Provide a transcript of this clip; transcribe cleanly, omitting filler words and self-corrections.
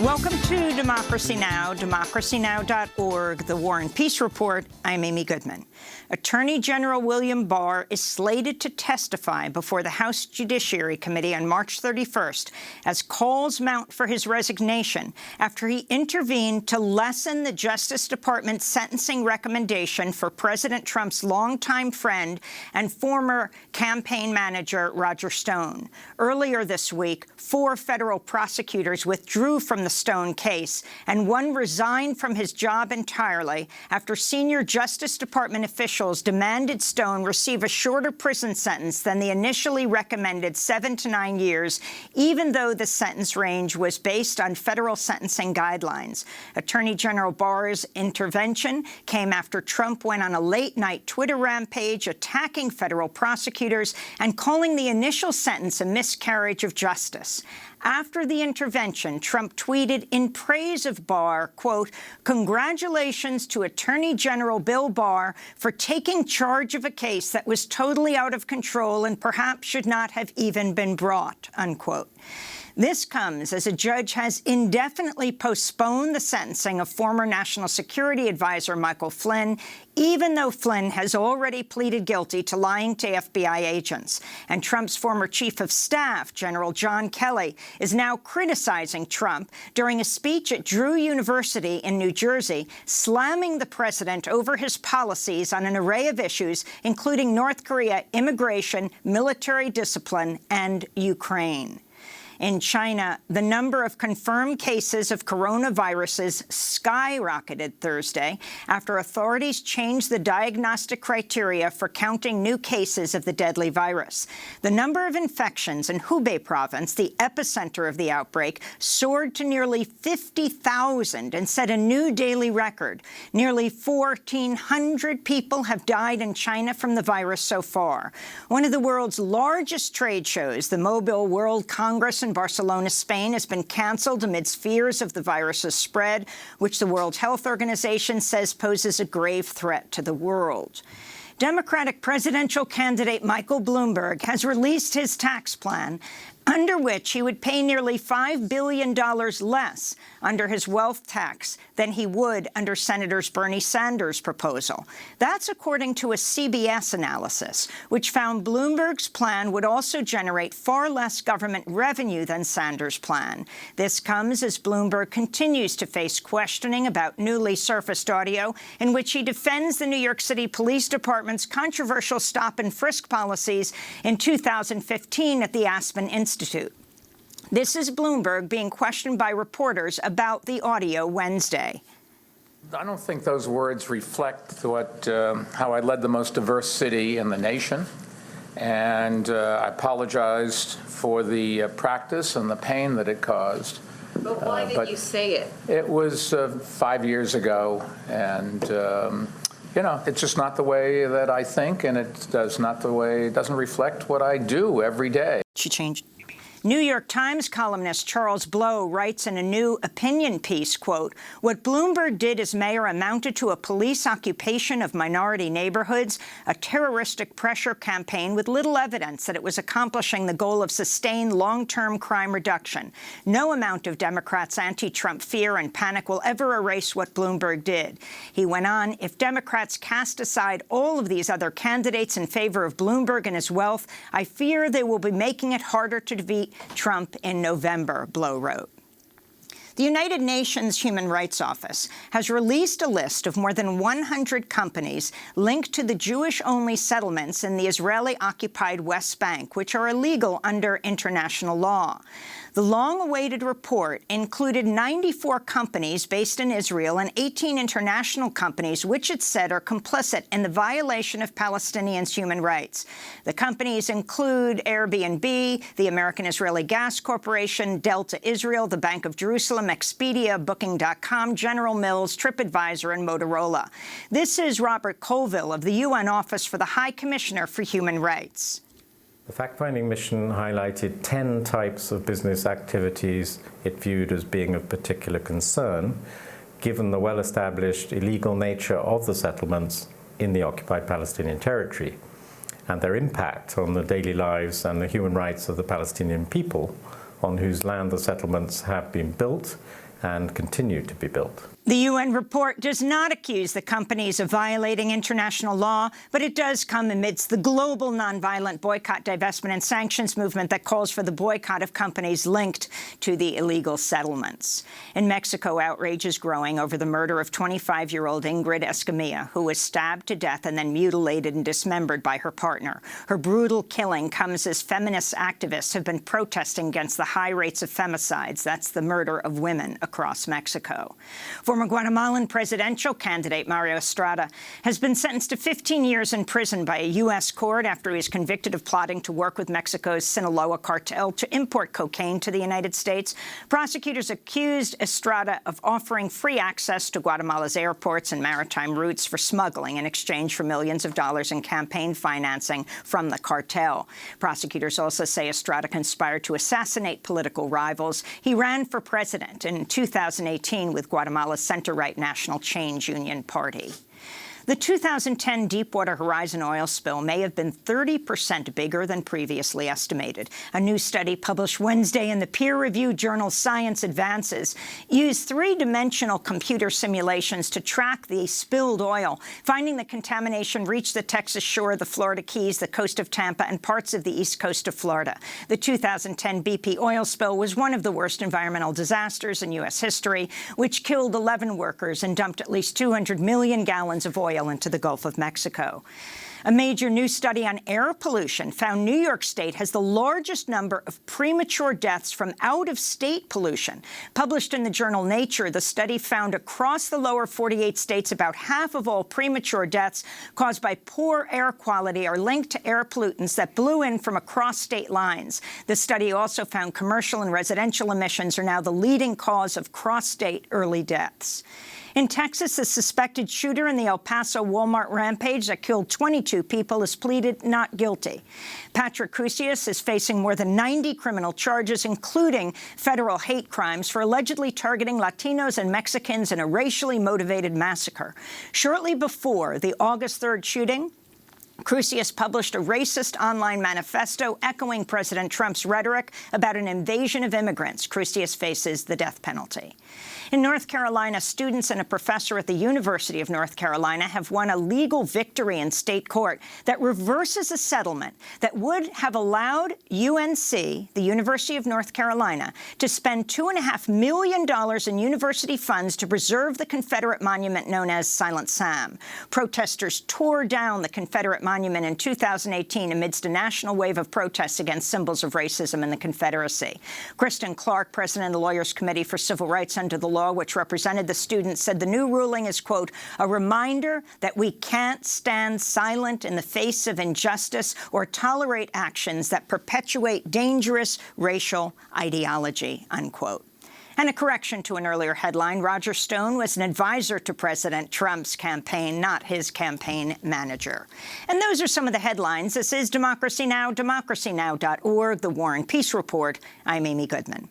Welcome to Democracy Now!, democracynow.org, the War and Peace Report. I'm Amy Goodman. Attorney General William Barr is slated to testify before the House Judiciary Committee on March 31st as calls mount for his resignation after he intervened to lessen the Justice Department's sentencing recommendation for President Trump's longtime friend and former campaign manager Roger Stone. Earlier this week, 4 federal prosecutors withdrew from the Stone case, and one resigned from his job entirely after senior Justice Department officials demanded Stone receive a shorter prison sentence than the initially recommended 7 to 9 years, even though the sentence range was based on federal sentencing guidelines. Attorney General Barr's intervention came after Trump went on a late-night Twitter rampage attacking federal prosecutors and calling the initial sentence a miscarriage of justice. After the intervention, Trump tweeted in praise of Barr, quote, "Congratulations to Attorney General Bill Barr for taking charge of a case that was totally out of control and perhaps should not have even been brought," unquote. This comes as a judge has indefinitely postponed the sentencing of former National Security Advisor Michael Flynn, even though Flynn has already pleaded guilty to lying to FBI agents. And Trump's former chief of staff, General John Kelly, is now criticizing Trump during a speech at Drew University in New Jersey, slamming the president over his policies on an array of issues, including North Korea, immigration, military discipline, and Ukraine. In China, the number of confirmed cases of coronaviruses skyrocketed Thursday after authorities changed the diagnostic criteria for counting new cases of the deadly virus. The number of infections in Hubei province, the epicenter of the outbreak, soared to nearly 50,000 and set a new daily record. Nearly 1,400 people have died in China from the virus so far. One of the world's largest trade shows, the Mobile World Congress in Barcelona, Spain, has been canceled amidst fears of the virus's spread, which the World Health Organization says poses a grave threat to the world. Democratic presidential candidate Michael Bloomberg has released his tax plan, under which he would pay nearly $5 billion less under his wealth tax than he would under Senators Bernie Sanders' proposal. That's according to a CBS analysis, which found Bloomberg's plan would also generate far less government revenue than Sanders' plan. This comes as Bloomberg continues to face questioning about newly surfaced audio in which he defends the New York City Police Department's controversial stop-and-frisk policies in 2015 at the Aspen Institute. This is Bloomberg being questioned by reporters about the audio Wednesday. I don't think those words reflect how I led the most diverse city in the nation. And I apologized for the practice and the pain that it caused. But why did you say it? It was 5 years ago. And, it's just not the way that I think, and it doesn't reflect what I do every day. She changed. New York Times columnist Charles Blow writes in a new opinion piece, quote, "What Bloomberg did as mayor amounted to a police occupation of minority neighborhoods, a terroristic pressure campaign with little evidence that it was accomplishing the goal of sustained long-term crime reduction. No amount of Democrats' anti-Trump fear and panic will ever erase what Bloomberg did." He went on, "If Democrats cast aside all of these other candidates in favor of Bloomberg and his wealth, I fear they will be making it harder to defeat Trump in November," Blow wrote. The United Nations Human Rights Office has released a list of more than 100 companies linked to the Jewish-only settlements in the Israeli-occupied West Bank, which are illegal under international law. The long-awaited report included 94 companies based in Israel and 18 international companies, which it said are complicit in the violation of Palestinians' human rights. The companies include Airbnb, the American-Israeli Gas Corporation, Delta Israel, the Bank of Jerusalem, Expedia, Booking.com, General Mills, TripAdvisor, and Motorola. This is Robert Colville of the UN Office for the High Commissioner for Human Rights. The fact-finding mission highlighted 10 types of business activities it viewed as being of particular concern, given the well-established illegal nature of the settlements in the occupied Palestinian territory and their impact on the daily lives and the human rights of the Palestinian people on whose land the settlements have been built and continue to be built. The UN report does not accuse the companies of violating international law, but it does come amidst the global nonviolent boycott, divestment, and sanctions movement that calls for the boycott of companies linked to the illegal settlements. In Mexico, outrage is growing over the murder of 25-year-old Ingrid Escamilla, who was stabbed to death and then mutilated and dismembered by her partner. Her brutal killing comes as feminist activists have been protesting against the high rates of femicides, that's the murder of women, across Mexico. Former Guatemalan presidential candidate Mario Estrada has been sentenced to 15 years in prison by a U.S. court after he was convicted of plotting to work with Mexico's Sinaloa cartel to import cocaine to the United States. Prosecutors accused Estrada of offering free access to Guatemala's airports and maritime routes for smuggling in exchange for millions of dollars in campaign financing from the cartel. Prosecutors also say Estrada conspired to assassinate political rivals. He ran for president in 2018 with Guatemala's center-right National Change Union Party. The 2010 Deepwater Horizon oil spill may have been 30% bigger than previously estimated. A new study published Wednesday in the peer-reviewed journal Science Advances used three-dimensional computer simulations to track the spilled oil, finding the contamination reached the Texas shore, the Florida Keys, the coast of Tampa, and parts of the east coast of Florida. The 2010 BP oil spill was one of the worst environmental disasters in U.S. history, which killed 11 workers and dumped at least 200 million gallons of oil into the Gulf of Mexico. A major new study on air pollution found New York State has the largest number of premature deaths from out-of-state pollution. Published in the journal Nature, the study found across the lower 48 states about half of all premature deaths caused by poor air quality are linked to air pollutants that blew in from across state lines. The study also found commercial and residential emissions are now the leading cause of cross-state early deaths. In Texas, the suspected shooter in the El Paso Walmart rampage that killed 22 people has pleaded not guilty. Patrick Crusius is facing more than 90 criminal charges, including federal hate crimes, for allegedly targeting Latinos and Mexicans in a racially motivated massacre. Shortly before the August 3rd shooting, Crusius published a racist online manifesto echoing President Trump's rhetoric about an invasion of immigrants. Crusius faces the death penalty. In North Carolina, students and a professor at the University of North Carolina have won a legal victory in state court that reverses a settlement that would have allowed UNC, the University of North Carolina, to spend $2.5 million in university funds to preserve the Confederate monument known as Silent Sam. Protesters tore down the Confederate monument in 2018 amidst a national wave of protests against symbols of racism in the Confederacy. Kristen Clark, president of the Lawyers Committee for Civil Rights Under the Law, which represented the students, said the new ruling is, quote, a reminder that we can't stand silent in the face of injustice or tolerate actions that perpetuate dangerous racial ideology, unquote. And a correction to an earlier headline, Roger Stone was an advisor to President Trump's campaign, not his campaign manager. And those are some of the headlines. This is Democracy Now!, democracynow.org, The War and Peace Report. I'm Amy Goodman.